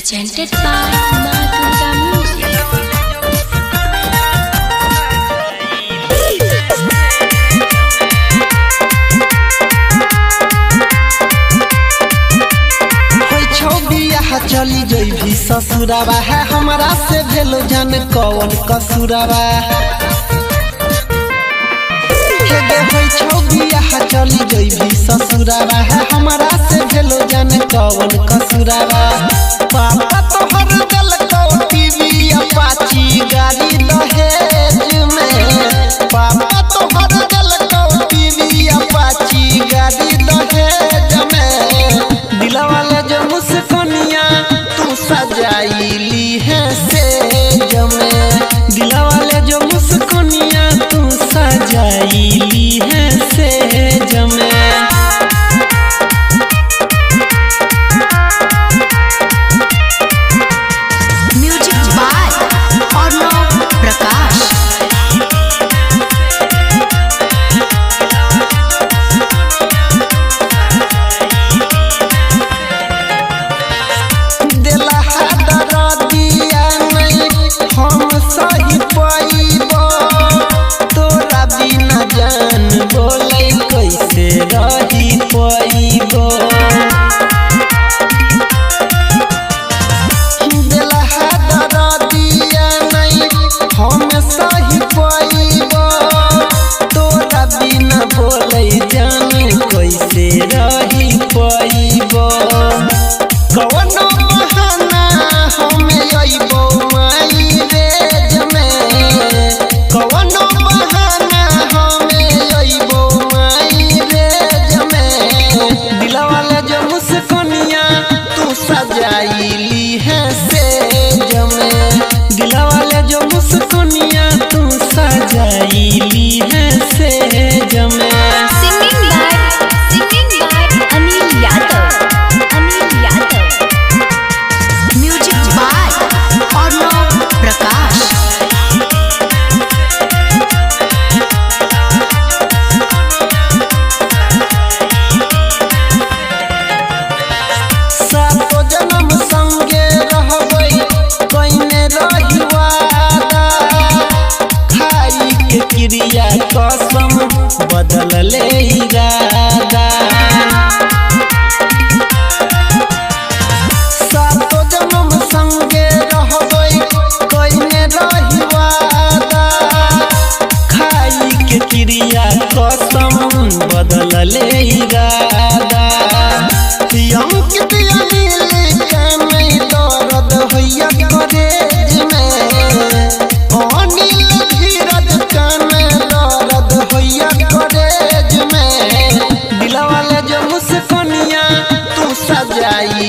presented by Madhuka Music. चली जइभी ससुरावा है हमरा से भेलो जान कौन कसुरावा के गे होई छौ बियाह चली जइभी ससुरावा है हमरा से भेलो जान कौन कसुरावा पापा तोहर दल को टीवी अपाची गाड़ी दहेज में पापा तोहर दल को टीवी अपाची गाड़ी दहेज में दिला वाले जो मुस्कानिया सजाइली है से जमे दिला वाले जो मुस्कानिया तू सजाइली है से जमे म्यूजिक बाय अर्णव प्रकाश। हम सही पाइबो तोरा बिना जान बोले कैसे रही पाइबो दिलहा दरा दिया नहीं हम सही पाइबो तोरा बिना बोले जान कैसे रही पाइबो कवनो बहाना हमें अइबो सजाइली है से जमे दिला वाले जो मुस्कानिया तू सजाइली है से जमे Singing by Anil Yadav. Music by Arnav Prakash. सातो जन्म संगे रहबै कइने रही वादा खाई के क्रिया कसम बदल ले इरादा सातो जन्म संगे रहबै कइने रही वादा खाई के क्रिया कसम बदल ले इरादा अंकित अनिल के में दर्द होइया कॉलेज में अनिल धीरज के में दर्द होइया कॉलेज में दिला वाले जो मुस्कानिया तू सजाई